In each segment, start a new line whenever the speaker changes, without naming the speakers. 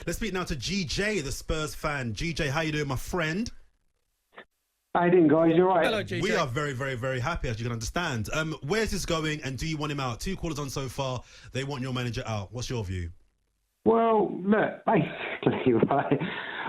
Let's speak now to GJ, the Spurs fan. GJ, how you doing, my friend?
How you doing, guys? You all right?
Hello, GJ.
We are very, very, very happy, as you can understand. Where's this going, and do you want him out? 2 callers on so far. They want your manager out. What's your view?
Well, look, basically, right,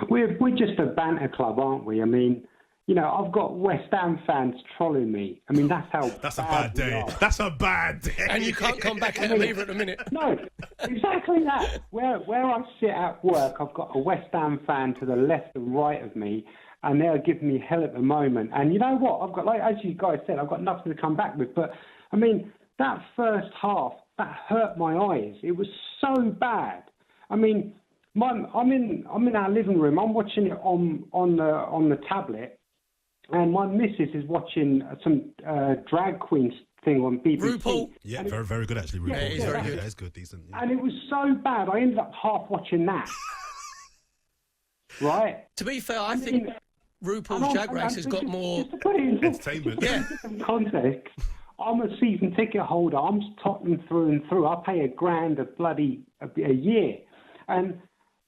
we're just a banter club, aren't we? I mean, you know, I've got West Ham fans trolling me. I mean, that's how
That's a bad day. That's a bad day.
And you can't come back at him either at the minute.
No, exactly that. Where I sit at work, I've got a West Ham fan to the left and right of me, and they're giving me hell at the moment. And you know what? I've got, like as you guys said, I've got nothing to come back with. But I mean, that first half, that hurt my eyes. It was so bad. I mean, I'm in our living room. I'm watching it on the tablet, and my missus is watching some drag queen thing on BBC.
RuPaul.
Yeah, very, very good actually. RuPaul.
Yeah, he's very good.
Yeah, it's good, decent. Yeah.
And it was so bad, I ended up half watching that. Right?
To be fair, I think RuPaul's Drag Race has got more
Just to put it in
Entertainment.
Yeah.
context, I'm a season ticket holder. I'm Tottenham through and through. I pay £1,000 a year. And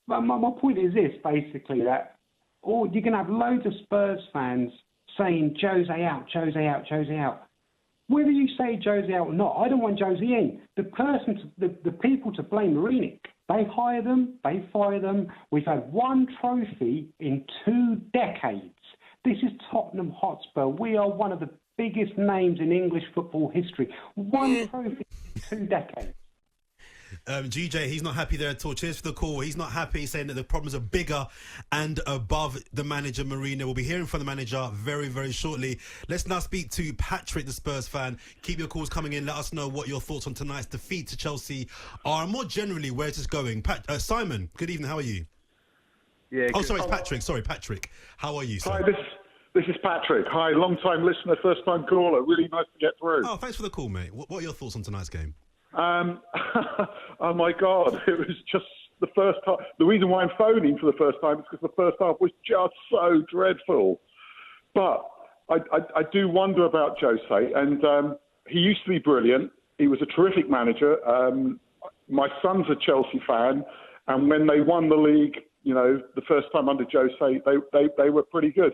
my point is this, basically, that you're going to have loads of Spurs fans saying, Jose out, Jose out, Jose out. Whether you say Jose out or not, I don't want Jose in. The people to blame Mourinho. They hire them, they fire them. We've had 1 trophy in 2 decades. This is Tottenham Hotspur. We are one of the biggest names in English football history. 1 trophy in 2 decades.
GJ, he's not happy there at all. Cheers for the call. He's not happy, saying that the problems are bigger and above the manager, Mourinho. We'll be hearing from the manager very, very shortly. Let's now speak to Patrick, the Spurs fan. Keep your calls coming in. Let us know what your thoughts on tonight's defeat to Chelsea are, and more generally, where it's going. Simon, good evening. How are you?
Yeah.
Oh, sorry, it's Patrick. Sorry, Patrick. How are you, sir?
Hi, this is Patrick. Hi, long-time listener, first-time caller. Really nice to get through.
Oh, thanks for the call, mate. What are your thoughts on tonight's game?
Oh my God, it was just the first half. The reason why I'm phoning for the first time is because the first half was just so dreadful. But I do wonder about Jose, and he used to be brilliant. He was a terrific manager. My son's a Chelsea fan, and when they won the league, you know, the first time under Jose, they were pretty good.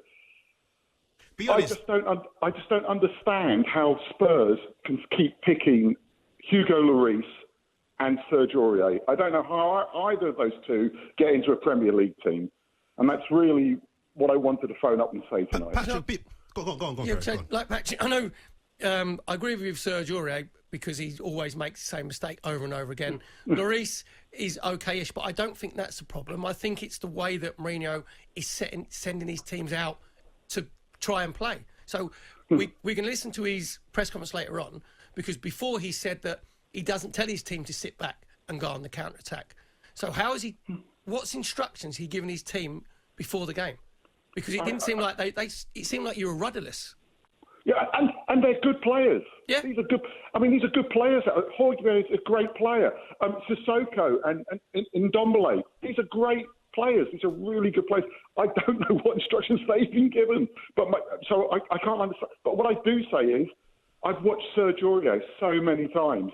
Be honest.
I just don't understand how Spurs can keep picking Hugo Lloris and Serge Aurier. I don't know how either of those two get into a Premier League team. And that's really what I wanted to phone up and say tonight.
Patrick, go on.
Yeah,
Gary, go on.
like Patrick, I know. I agree with you with Serge Aurier because he always makes the same mistake over and over again. Lloris is okay-ish, but I don't think that's the problem. I think it's the way that Mourinho is sending his teams out to try and play. So we can listen to his press conference later on, because before he said that he doesn't tell his team to sit back and go on the counter-attack. So what's instructions he given his team before the game? Because it didn't seem like it seemed like you were rudderless.
Yeah, and they're good players.
Yeah.
These are good players. Højbjerg is a great player. Sissoko and Ndombele, these are great players. These are really good players. I don't know what instructions they've been given, so I can't understand. But what I do say is, I've watched Serge Aurier so many times.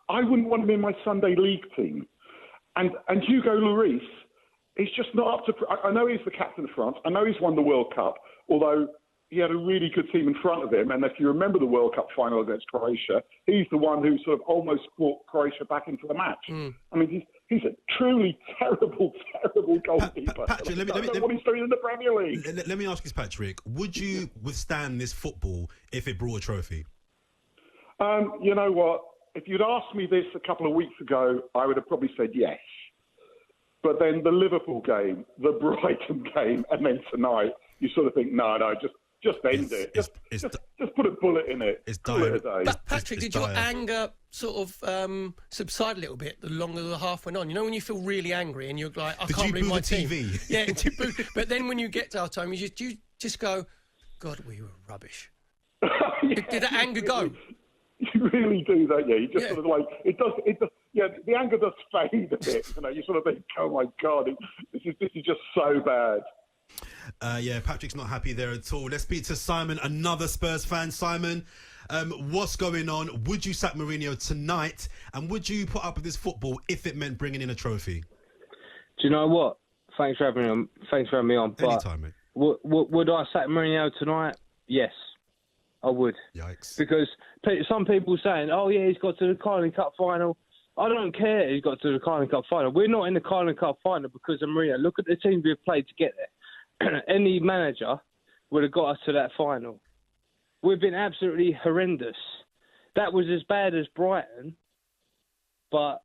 I wouldn't want him in my Sunday league team. And Hugo Lloris is just not up to... I know he's the captain of France. I know he's won the World Cup, although he had a really good team in front of him. And if you remember the World Cup final against Croatia, he's the one who sort of almost brought Croatia back into the match. I mean, he's a truly terrible, terrible goalkeeper.
Patrick,
I don't know what he's doing in the Premier League.
Let me ask you, Patrick, would you withstand this football if it brought a trophy?
You know what? If you'd asked me this a couple of weeks ago, I would have probably said yes. But then the Liverpool game, the Brighton game, and then tonight, you sort of think, no, just end it. Just put a bullet in it.
It's
Call it a day.
But Patrick, did your anger sort of subside a little bit the longer the half went on? You know when you feel really angry and you're like, I can't believe my team.
TV?
Yeah, but then when you get to our time, you just go, God, we were rubbish. Did that anger go?
You really do, don't you? You just sort of like it does. Yeah, the anger does fade a bit. You know, you sort of think, oh my God, this is just so bad.
Yeah, Patrick's not happy there at all. Let's speak to Simon, another Spurs fan. Simon, what's going on? Would you sack Mourinho tonight? And would you put up with this football if it meant bringing in a trophy?
Do you know what? Thanks for having me on. Thanks for having me on. But
Anytime, mate.
would I sack Mourinho tonight? Yes, I would.
Yikes.
Because some people saying, "Oh yeah, he's got to the Carling Cup final." I don't care. He's got to the Carling Cup final. We're not in the Carling Cup final because of Mourinho. Look at the teams we've played to get there. Any manager would have got us to that final. We've been absolutely horrendous. That was as bad as Brighton, but.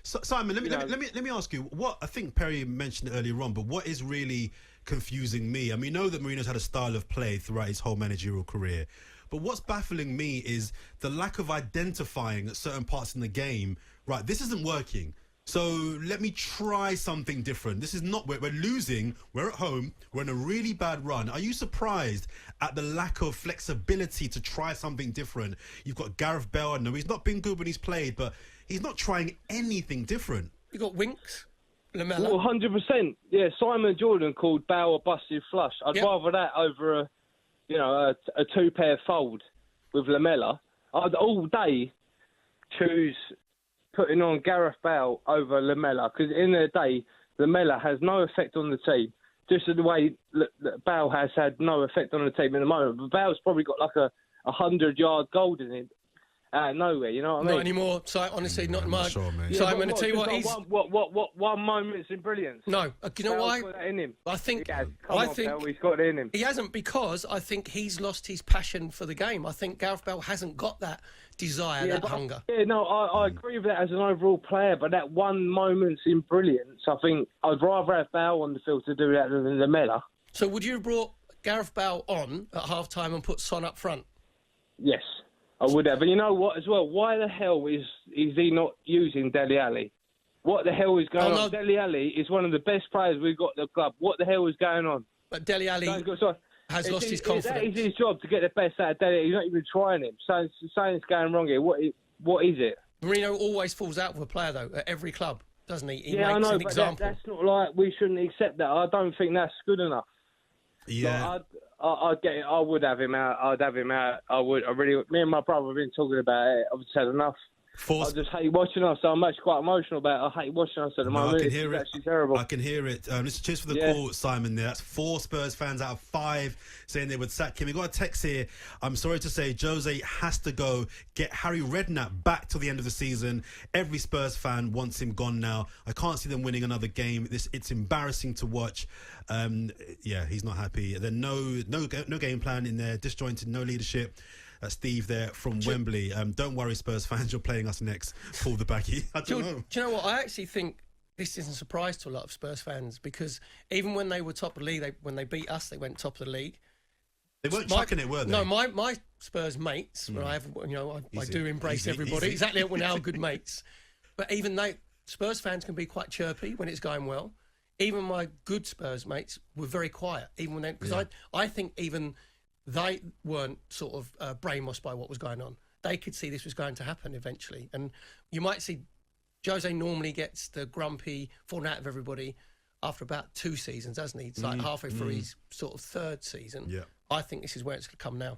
So, Simon, let me ask you. What I think Perry mentioned it earlier on, but what is really confusing me? I mean, we know that Mourinho's had a style of play throughout his whole managerial career, but what's baffling me is the lack of identifying at certain parts in the game. Right, this isn't working. So let me try something different. This is not, we're losing, we're at home, we're in a really bad run. Are you surprised at the lack of flexibility to try something different? You've got Gareth Bale. I know he's not been good when he's played, but he's not trying anything different.
You got Winks, Lamella.
Well, 100%. Yeah, Simon Jordan called Bale a busted flush. I'd rather that over a two-pair fold with Lamella. I'd all day choose putting on Gareth Bale over Lamella, because at the end of the day, Lamella has no effect on the team, just the way Bale has had no effect on the team in the moment. But Bale's probably got like a 100-yard goal in it out of nowhere, you know what I mean?
Not anymore. Honestly, not much.
Sure, mate.
Simon, I tell you what, he's...
One moment's in brilliance.
No, do you know why?
Bale's got that in him.
I think
Bale, he's got it in him.
He hasn't, because I think he's lost his passion for the game. I think Gareth Bale hasn't got that desire, that hunger.
Yeah, no, I agree with that as an overall player, but that one moment's in brilliance, I think I'd rather have Bale on the field to do that than Lamella.
So would you have brought Gareth Bale on at half-time and put Son up front?
Yes, I would have. But you know what as well? Why the hell is he not using Dele Alli? What the hell is going on? Dele Alli is one of the best players we've got at the club. What the hell is going on?
But Dele Alli has lost his confidence.
That is his job, to get the best out of Dele Alli. He's not even trying him. Something's going wrong here. What is it?
Mourinho always falls out with a player, though, at every club, doesn't he? He
makes
I know,
an
but
example. That's not like we shouldn't accept that. I don't think that's good enough.
Yeah.
Like, I'd get it. I would have him out. I'd have him out. I would. I really. Me and my brother have been talking about it. I've just had enough. I just hate watching us. I'm actually quite emotional about it. I hate watching us at the moment.
I can hear
it's actually terrible.
I can hear it. Cheers for the call, Simon. There, that's 4 Spurs fans out of 5 saying they would sack him. We got a text here. I'm sorry to say, Jose has to go. Get Harry Redknapp back till the end of the season. Every Spurs fan wants him gone now. I can't see them winning another game. It's embarrassing to watch. He's not happy. There's no game plan in there. Disjointed, no leadership. Steve there from Wembley. Don't worry, Spurs fans, you're playing us next. Pull the baggie. I don't know.
Do you know what? I actually think this isn't a surprise to a lot of Spurs fans, because even when they were top of the league, when they beat us, they went top of the league.
They weren't chucking it, were they?
No, my Spurs mates, I do embrace everybody. Easy. Exactly, we're now good mates. But even Spurs fans can be quite chirpy when it's going well. Even my good Spurs mates were very quiet, even when because I think even they weren't sort of brainwashed by what was going on. They could see this was going to happen eventually. And you might see Jose normally gets the grumpy falling out of everybody after about 2 seasons, doesn't he? It's like halfway through his sort of 3rd season.
Yeah.
I think this is where it's going to come now.